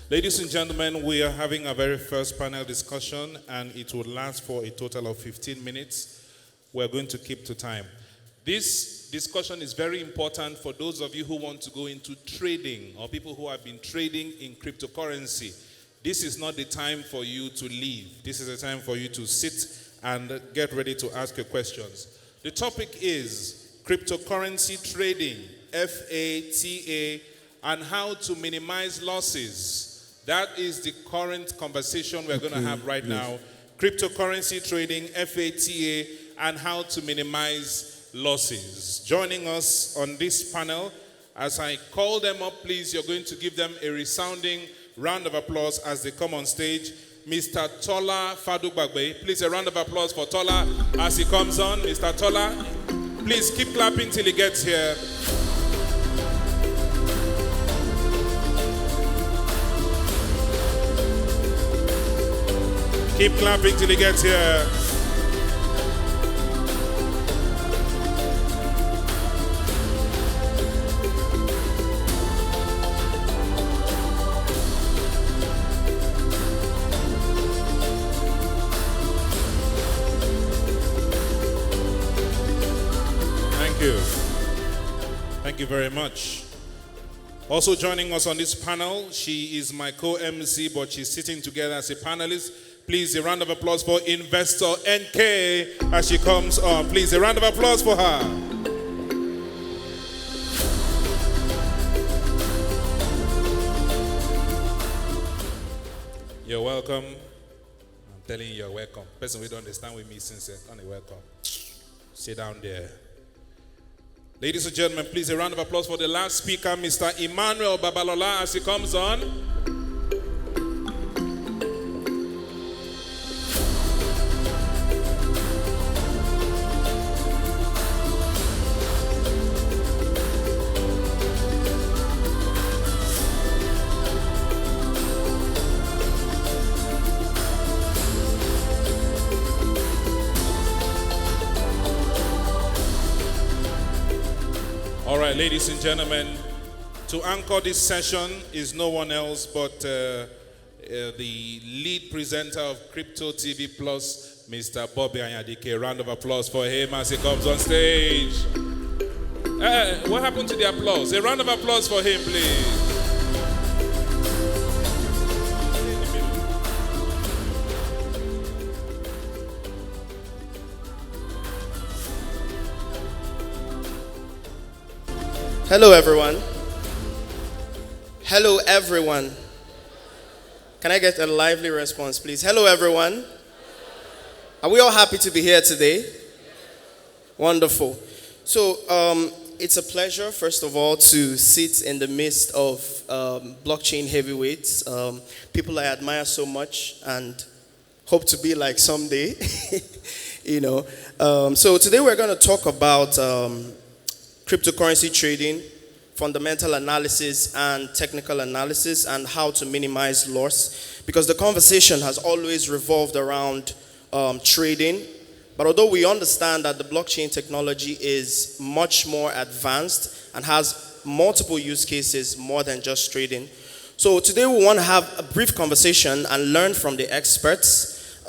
Ladies and gentlemen, we are having our very first panel discussion, and it will last for a total of 15 minutes. We're going to keep to time. This discussion is very important for those of you who want to go into trading or people who have been trading in cryptocurrency. This is not the time for you to leave. This is the time for you to sit and get ready to ask your questions. The topic is cryptocurrency trading, FATA, and how to minimize losses. That is the current conversation we're going to have right now. Cryptocurrency trading, FATA, and how to minimize losses. Joining us on this panel, as I call them up, please, you're going to give them a resounding round of applause as they come on stage. Mr. Tola Fadugbagbe. Please, a round of applause for Tola as he comes on. Mr. Tola, please keep clapping till he gets here. Keep clapping till he gets here. Thank you. Thank you very much. Also joining us on this panel, she is my co-MC, but she's sitting together as a panelist. Please, a round of applause for investor Nnkay as she comes on. Please, a round of applause for her. You're welcome. I'm telling you, you're welcome. Person we don't understand with me since you're welcome. Sit down there. Ladies and gentlemen, please, a round of applause for the last speaker, Mr. Emmanuel Babalola, as he comes on. All right, ladies and gentlemen, to anchor this session is no one else but the lead presenter of Cryptotvplus, Mr. Bobby Anyadike. A round of applause for him as he comes on stage. What happened to the applause? A round of applause for him, please. Hello, everyone. Hello, everyone. Can I get a lively response, please? Hello, everyone. Are we all happy to be here today? Wonderful. So, it's a pleasure, first of all, to sit in the midst of blockchain heavyweights, people I admire so much and hope to be like someday. So today we're going to talk about cryptocurrency trading, fundamental analysis and technical analysis, and how to minimize loss. Because the conversation has always revolved around trading. But although we understand that the blockchain technology is much more advanced and has multiple use cases more than just trading. So today we want to have a brief conversation and learn from the experts.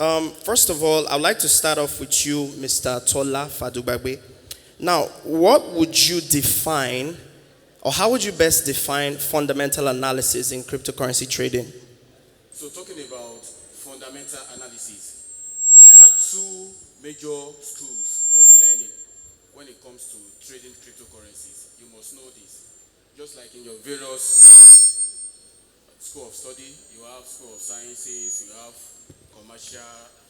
First of all, I'd like to start off with you, Mr. Tola Fadugbagbe. Now, what would you define, or how would you best define fundamental analysis in cryptocurrency trading? So talking about fundamental analysis, there are two major schools of learning when it comes to trading cryptocurrencies. You must know this. Just like in your various school of study, you have school of sciences, you have commercial,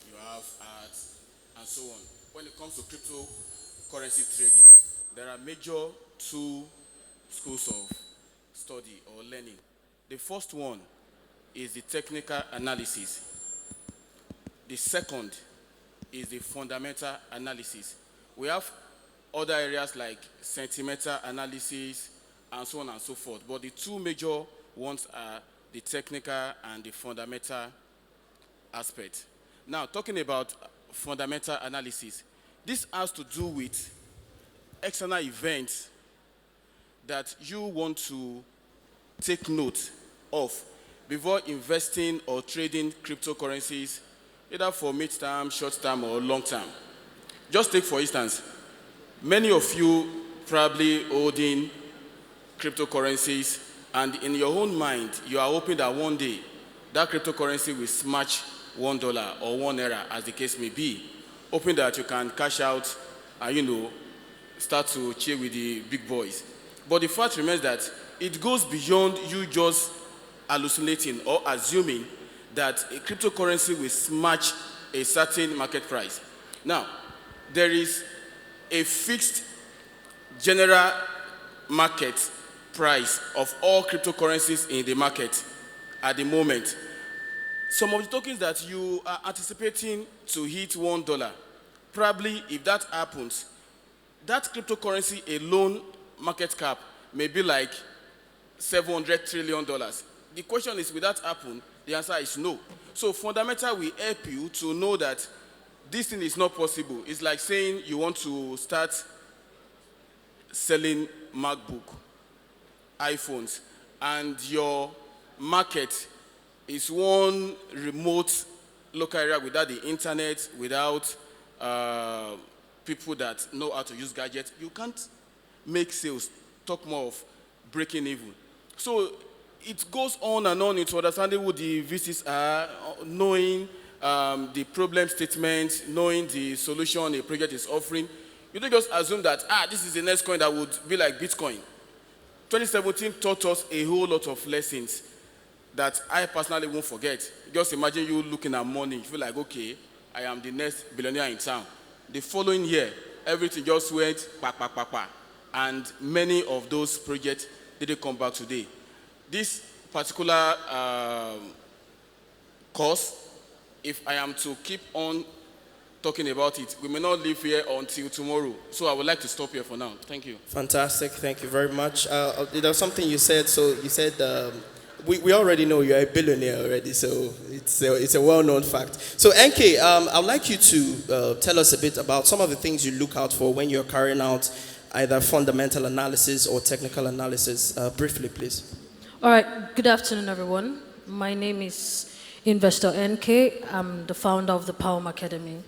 you have arts, and so on. When it comes to cryptocurrency trading, there are major two schools of study or learning. The first one is the technical analysis. The second is the fundamental analysis. We have other areas like sentimental analysis and so on and so forth, but the two major ones are the technical and the fundamental aspect. Now, talking about fundamental analysis, this has to do with external events that you want to take note of before investing or trading cryptocurrencies, either for mid-term, short-term, or long-term. Just take, for instance, many of you probably holding cryptocurrencies, and in your own mind, you are hoping that one day that cryptocurrency will smash $1 or €1, as the case may be, hoping that you can cash out and, start to chill with the big boys. But the fact remains that it goes beyond you just hallucinating or assuming that a cryptocurrency will smash a certain market price. Now, there is a fixed general market price of all cryptocurrencies in the market at the moment. Some of the tokens that you are anticipating to hit $1, probably if that happens, that cryptocurrency alone market cap may be like $700 trillion. The question is, will that happen? The answer is no. So fundamental will help you to know that this thing is not possible. It's like saying you want to start selling MacBook, iPhones, and your market is one remote local area without the internet, without people that know how to use gadgets. You can't make sales, talk more of breaking even. So it goes on and on into understanding who the VCs are, knowing the problem statement, knowing the solution a project is offering. You don't just assume that, this is the next coin that would be like Bitcoin. 2017 taught us a whole lot of lessons that I personally won't forget. Just imagine you looking at money, you feel like, okay, I am the next billionaire in town. The following year, everything just went pa. And many of those projects didn't come back today. This particular course, if I am to keep on talking about it, we may not live here until tomorrow. So I would like to stop here for now. Thank you. Fantastic. Thank you very much. There was something you said. So you said we already know you're a billionaire already. So it's a well-known fact. So Nnkay, I'd like you to tell us a bit about some of the things you look out for when you're carrying out either fundamental analysis or technical analysis. Briefly, please. All right. Good afternoon, everyone. My name is Investor Nnkay. I'm the founder of the Palm Academy.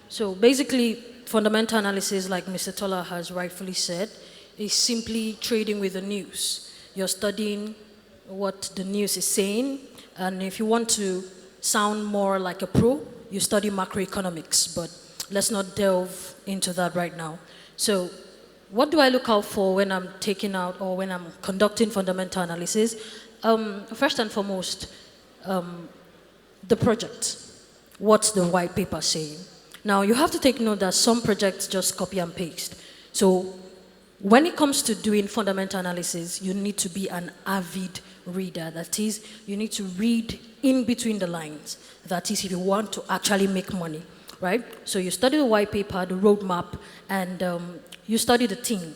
So basically, fundamental analysis, like Mr. Tola has rightfully said, is simply trading with the news. You're studying what the news is saying, and if you want to sound more like a pro, you study macroeconomics, but let's not delve into that right now. So what do I look out for when I'm taking out or when I'm conducting fundamental analysis? First and foremost, the project. What's the white paper saying? Now, you have to take note that some projects just copy and paste. So when it comes to doing fundamental analysis, you need to be an avid reader. That is, you need to read in between the lines. That is, if you want to actually make money, right? So you study the white paper, the roadmap, and you study the team,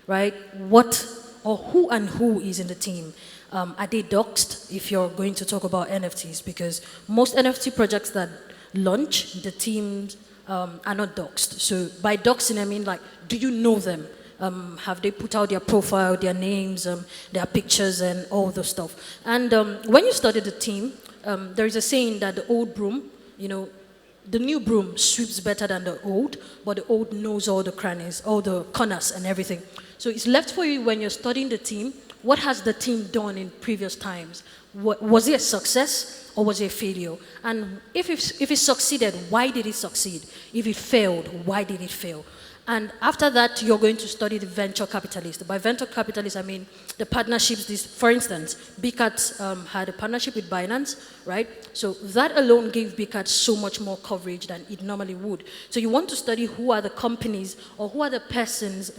right? What or who is in the team? Are they doxed if you're going to talk about NFTs? Because most NFT projects that launch, the teams are not doxed. So by doxing, I mean, like, do you know them? Have they put out their profile, their names, their pictures, and all the stuff? And when you study the team, there is a saying that the old broom, the new broom sweeps better than the old, but the old knows all the crannies, all the corners and everything. So it's left for you when you're studying the team, what has the team done in previous times? Was it a success or was it a failure? And if it succeeded, why did it succeed? If it failed, why did it fail? And after that, you're going to study the venture capitalist. By venture capitalist, I mean the partnerships. For instance, BCAT had a partnership with Binance, right? So that alone gave BCAT so much more coverage than it normally would. So you want to study who are the companies or who are the persons,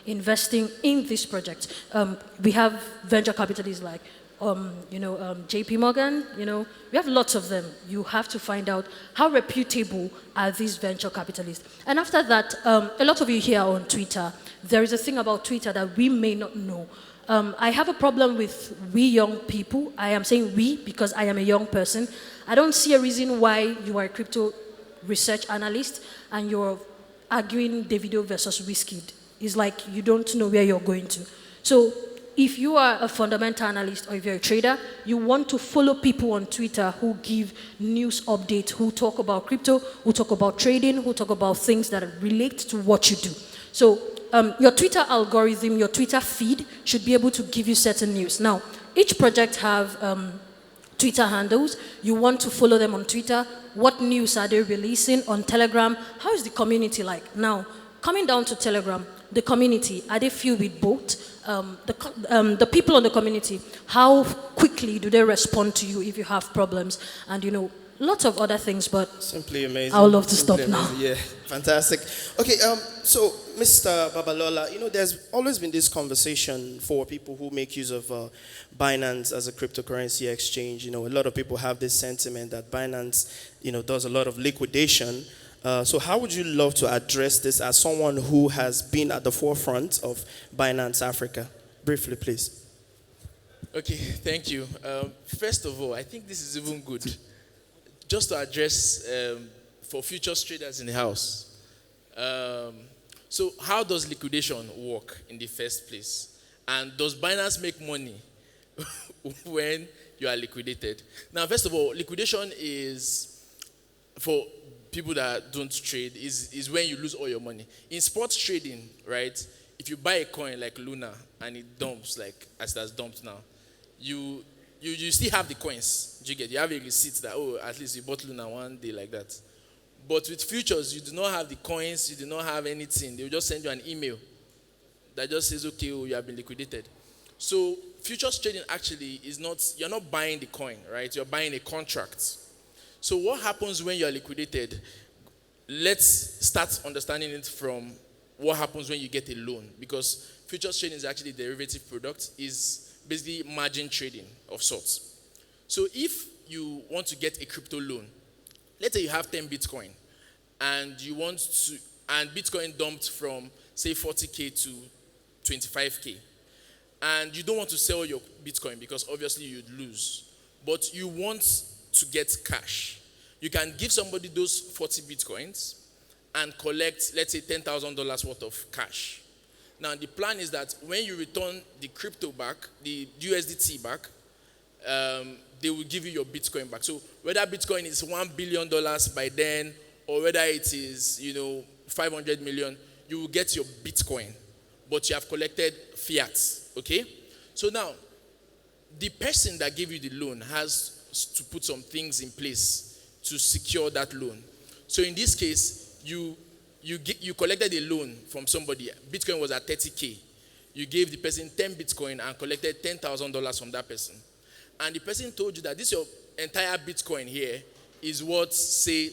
investing in this project. We have venture capitalists like JP Morgan, we have lots of them. You have to find out how reputable are these venture capitalists. And after that, a lot of you here on Twitter, there is a thing about Twitter that we may not know. I have a problem with we young people. I am saying we because I am a young person. I don't see a reason why you are a crypto research analyst and you're arguing Davido versus Wizkid. It's like you don't know where you're going to. So if you are a fundamental analyst or if you're a trader, you want to follow people on Twitter who give news updates, who talk about crypto, who talk about trading, who talk about things that relate to what you do. So your Twitter algorithm, your Twitter feed should be able to give you certain news. Now, each project have Twitter handles. You want to follow them on Twitter. What news are they releasing on Telegram? How is the community like? Now, coming down to Telegram, the community, are they filled with both? The people on the community, how quickly do they respond to you if you have problems? And lots of other things, but simply amazing. I would love to Simply stop amazing. now. Yeah, fantastic. Okay, so Mr. Babalola, there's always been this conversation for people who make use of Binance as a cryptocurrency exchange. A lot of people have this sentiment that Binance, does a lot of liquidation. So how would you love to address this as someone who has been at the forefront of Binance Africa? Briefly, please. Okay, thank you. First of all, I think this is even good. Just to address for futures traders in the house. So how does liquidation work in the first place? And does Binance make money when you are liquidated? Now, first of all, liquidation is, for people that don't trade, is when you lose all your money. In sports trading, right, if you buy a coin like Luna and it dumps, like as it has dumped now, you still have the coins. You have a receipt that, at least you bought Luna one day like that. But with futures, you do not have the coins, you do not have anything. They will just send you an email that just says, okay, you have been liquidated. So futures trading actually is not, you're not buying the coin, right? You're buying a contract. So what happens when you're liquidated? Let's start understanding it from what happens when you get a loan. Because futures trading is actually a derivative product, is basically margin trading of sorts. So if you want to get a crypto loan, let's say you have 10 Bitcoin and you want to, and Bitcoin dumped from say 40K to 25K. And you don't want to sell your Bitcoin because obviously you'd lose. But you want to get cash. You can give somebody those 40 Bitcoins and collect, let's say, $10,000 worth of cash. Now, the plan is that when you return the crypto back, the USDT back, they will give you your Bitcoin back. So whether Bitcoin is $1 billion by then, or whether it is, 500 million, you will get your Bitcoin. But you have collected fiat, okay? So now, the person that gave you the loan has to put some things in place to secure that loan. So in this case, you collected a loan from somebody. Bitcoin was at 30K. You gave the person 10 Bitcoin and collected $10,000 from that person. And the person told you that this your entire Bitcoin here is worth, say,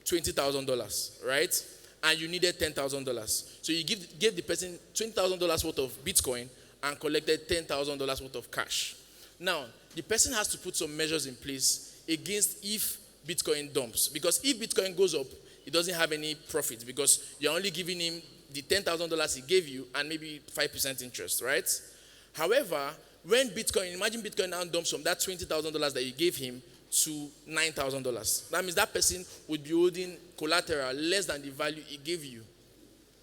$20,000, right? And you needed $10,000. So you gave the person $20,000 worth of Bitcoin and collected $10,000 worth of cash. Now, the person has to put some measures in place against if Bitcoin dumps. Because if Bitcoin goes up, it doesn't have any profit because you're only giving him the $10,000 he gave you and maybe 5% interest, right? However, when imagine Bitcoin now dumps from that $20,000 that you gave him to $9,000. That means that person would be holding collateral less than the value he gave you,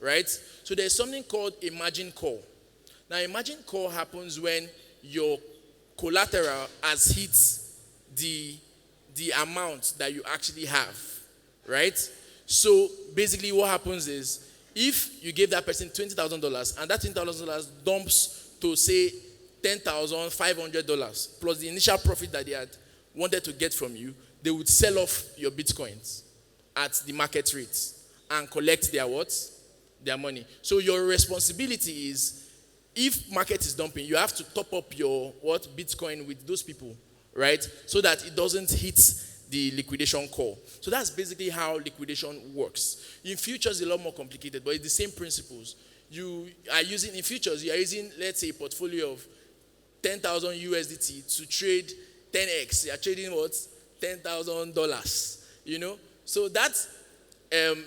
right? So there's something called a margin call. Now, a margin call happens when your collateral has hit the amount that you actually have, right? So basically what happens is if you gave that person $20,000 and that $20,000 dumps to say $10,500 plus the initial profit that they had wanted to get from you, they would sell off your Bitcoins at the market rates and collect their what? Their money. So your responsibility is, if market is dumping, you have to top up your Bitcoin with those people, right? So that it doesn't hit the liquidation call. So that's basically how liquidation works. In futures, it's a lot more complicated, but it's the same principles. In futures, you are using, let's say, a portfolio of 10,000 USDT to trade 10x. You are trading what? $10,000, So that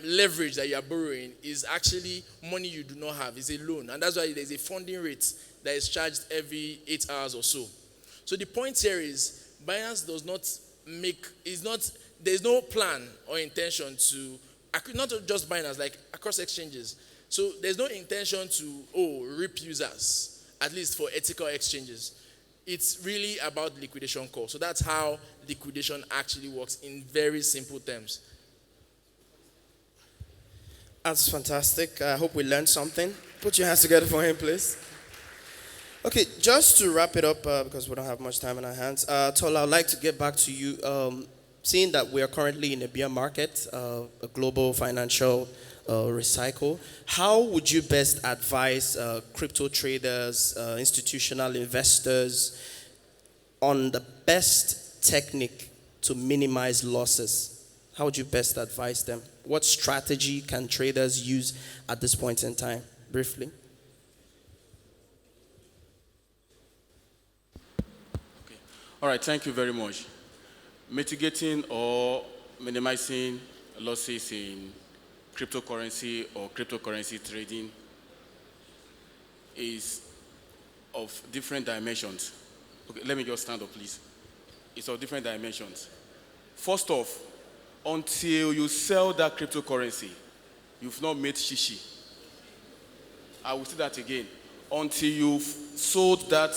leverage that you are borrowing is actually money you do not have. It's a loan. And that's why there's a funding rate that is charged every 8 hours or so. So the point here is Binance does not there's no plan or intention to, not just Binance, like across exchanges. So there's no intention to, rip users at least for ethical exchanges. It's really about liquidation call. So that's how liquidation actually works in very simple terms. That's fantastic. I hope we learned something. Put your hands together for him, please. Okay, just to wrap it up, because we don't have much time in our hands, Tola, I'd like to get back to you. Seeing that we are currently in a bear market, a global financial recycle, how would you best advise crypto traders, institutional investors on the best technique to minimize losses? How would you best advise them? What strategy can traders use at this point in time? Briefly. Okay. All right, thank you very much. Mitigating or minimizing losses in cryptocurrency or cryptocurrency trading is of different dimensions. Okay, let me just stand up, please. It's of different dimensions. First off, until you sell that cryptocurrency, you've not made shishi. I will say that again. Until you've sold that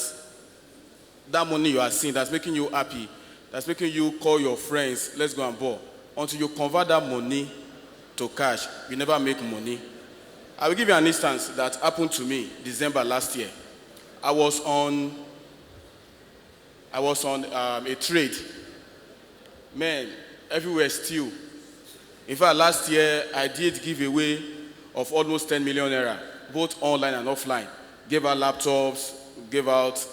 money you are seeing that's making you happy, that's making you call your friends, let's go and ball. Until you convert that money to cash, you never make money. I will give you an instance that happened to me December last year. I was on a trade. Man, everywhere still. In fact, last year I did give away of almost 10 million naira, both online and offline. Gave out laptops, gave out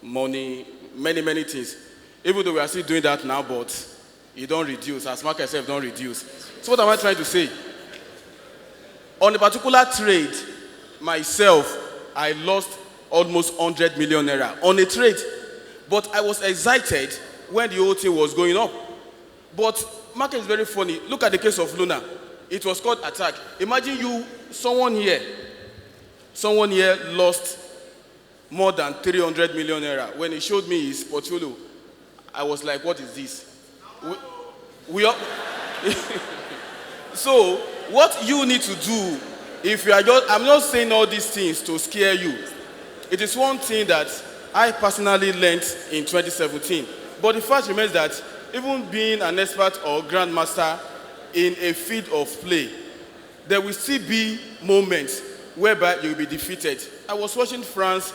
money, many things. Even though we are still doing that now, but it don't reduce, as market itself don't reduce. So what am I trying to say? On a particular trade, myself, I lost almost 100 million naira on a trade. But I was excited when the whole thing was going up. But market is very funny. Look at the case of Luna. It was called attack. Imagine someone here lost more than 300 million naira. When he showed me his portfolio, I was like, what is this? We are So, what you need to do, if you are I'm not saying all these things to scare you. It is one thing that I personally learned in 2017. But the fact remains that even being an expert or grandmaster in a field of play, there will still be moments whereby you will be defeated. I was watching France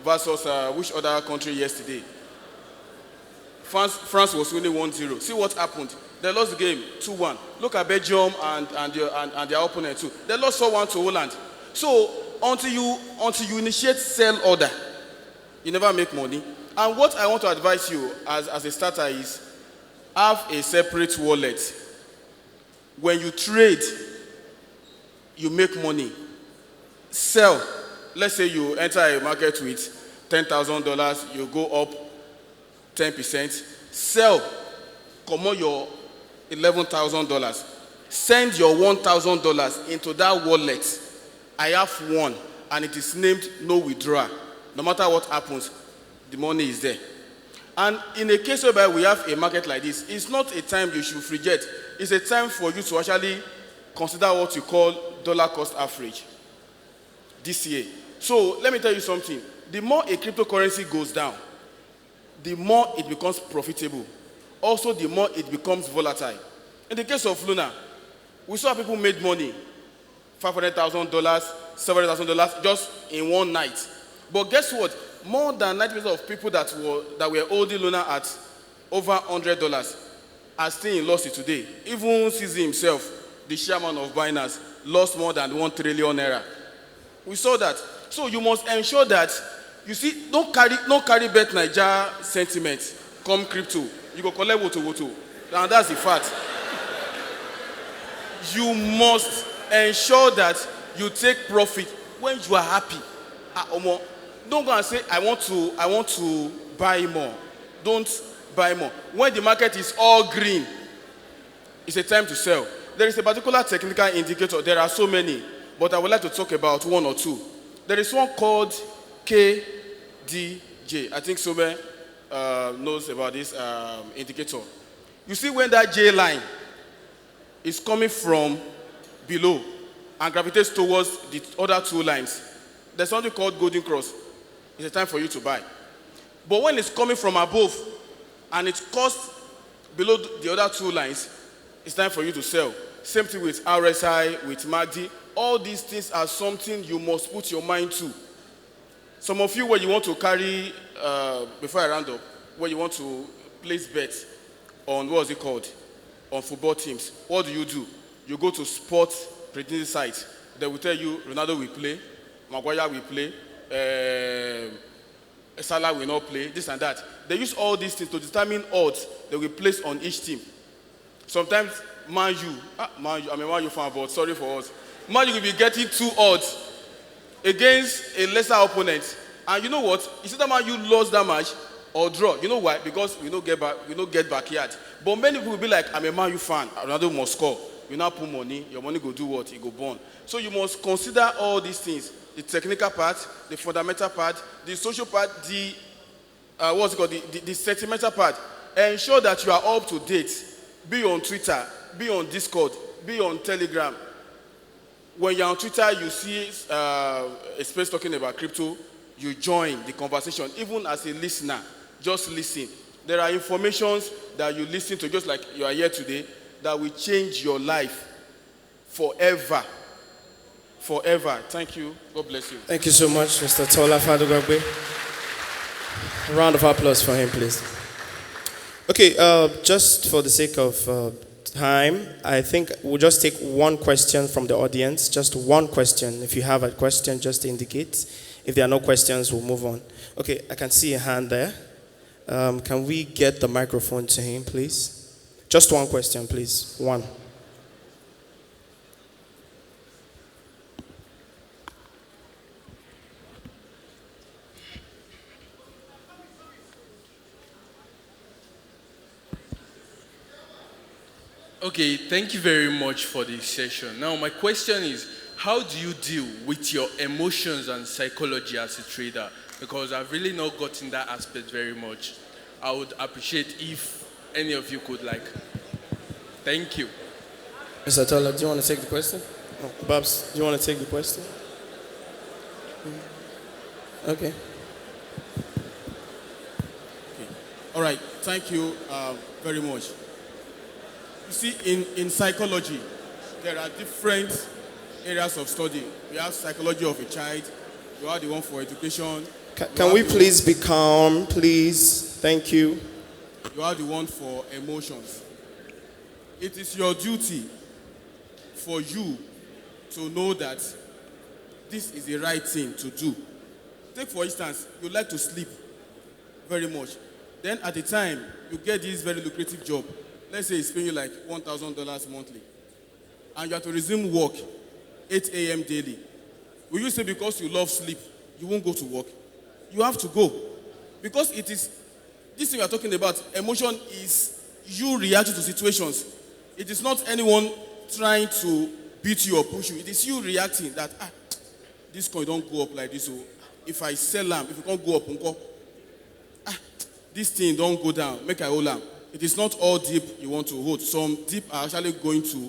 versus which other country yesterday? France was winning 1-0. See what happened. They lost the game 2-1. Look at Belgium and their opponent too. They lost 4-1 to Holland. So until you initiate sell order, you never make money. And what I want to advise you as a starter is have a separate wallet. When you trade, you make money. Sell. Let's say you enter a market with $10,000, you go up 10%. Sell. Come on your $11,000. Send your $1,000 into that wallet. I have one, and it is named no withdrawal. No matter what happens, the money is there. And in a case whereby we have a market like this, it's not a time you should forget. It's a time for you to actually consider what you call dollar cost average this year. So let me tell you something. The more a cryptocurrency goes down, the more it becomes profitable. Also, the more it becomes volatile. In the case of Luna, we saw people made money, $500,000, $700,000 just in one night. But guess what? More than 90% of people that were holding Luna at over $100 are still in loss today. Even Sisi himself, the chairman of Binance, lost more than 1 trillion naira. We saw that. So you must ensure that, you see, don't carry bet Niger sentiment. Come crypto, you go collect woto. And that's the fact. You must ensure that you take profit when you are happy. Don't go and say, I want to buy more. Don't buy more. When the market is all green, it's a time to sell. There is a particular technical indicator. There are so many, but I would like to talk about one or two. There is one called KDJ. I think Sobe knows about this indicator. You see when that J line is coming from below and gravitates towards the other two lines, there's something called golden cross. it's a time for you to buy. But when it's coming from above and it costs below the other two lines, it's time for you to sell. Same thing with RSI, with MACD. All these things are something you must put your mind to. Some of you, where you want to carry, before I round up, where you want to place bets on, what is it called, on football teams, what do? You go to sports predicting sites. They will tell you Ronaldo will play, Maguire will play, Salah will not play, this and that. They use all these things to determine odds they will place on each team. Sometimes Man U, I'm a Man U fan, but sorry for us. Man U will be getting 2 odds against a lesser opponent. And you know what? It's either Man U lost that match or draw. You know why? Because we don't get backyard. But many people will be like, I'm a Man U fan, Ronaldo must score. You now put money, your money go do what? It go burn. So you must consider all these things. The technical part, the fundamental part, the social part, the the sentimental part. Ensure that you are up to date. Be on Twitter, be on Discord, be on Telegram. When you're on Twitter, you see a space talking about crypto, you join the conversation. Even as a listener, just listen. There are informations that you listen to, just like you are here today, that will change your life forever. Forever. Thank you. God bless you. Thank you so much, Mr. Tola Fadugbagbe. A round of applause for him, please. Okay, just for the sake of time, I think we'll just take one question from the audience. Just one question. If you have a question, just indicate. If there are no questions, we'll move on. Okay, I can see a hand there. Can we get the microphone to him, please? Just one question, please. One. Okay, thank you very much for this session. Now, my question is, how do you deal with your emotions and psychology as a trader? Because I've really not gotten that aspect very much. I would appreciate if any of you could, thank you. Mr. Tola, do you want to take the question? Oh, Babs, do you want to take the question? Okay. All right. Thank you very much. You see, in psychology, there are different areas of study. We have psychology of a child. You have the one for education. Can we please be calm, please? Thank you. You have the one for emotions. It is your duty for you to know that this is the right thing to do. Take, for instance, you like to sleep very much. Then at the time, you get this very lucrative job. Let's say it's paying you like $1,000 monthly. And you have to resume work 8 a.m. daily. Will you say because you love sleep, you won't go to work? You have to go. Because it is, this thing we are talking about, emotion is you reacting to situations. It is not anyone trying to beat you or push you. It is you reacting that, this coin don't go up like this. So if I sell them, if it can't go up, this thing don't go down, make I hold them. It is not all deep you want to hold. Some deep are actually going to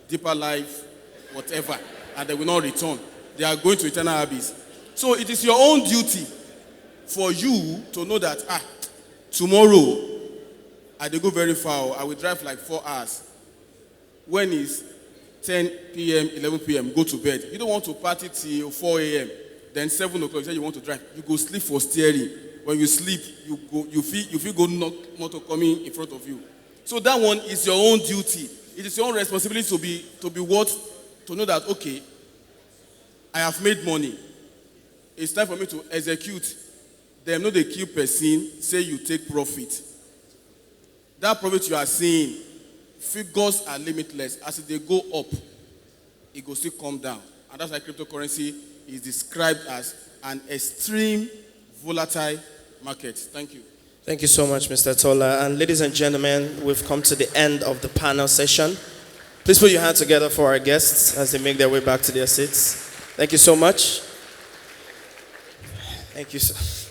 deeper life, whatever, and they will not return. They are going to eternal abyss. So it is your own duty for you to know that, tomorrow, I will go very far. I will drive like 4 hours. When it's 10 p.m., 11 p.m., go to bed. You don't want to party till 4 a.m. Then 7 o'clock, you say you want to drive. You go sleep for steering. When you sleep, you feel go motor coming in front of you. So that one is your own duty. It is your own responsibility to know that, okay, I have made money. It's time for me to execute. Them know they kill person, say you take profit. That profit you are seeing, figures are limitless. As they go up, it will still come down. And that's why cryptocurrency is described as an extreme volatile market. Thank you. Thank you so much, Mr. Tola. And ladies and gentlemen, we've come to the end of the panel session. Please put your hands together for our guests as they make their way back to their seats. Thank you so much. Thank you, sir.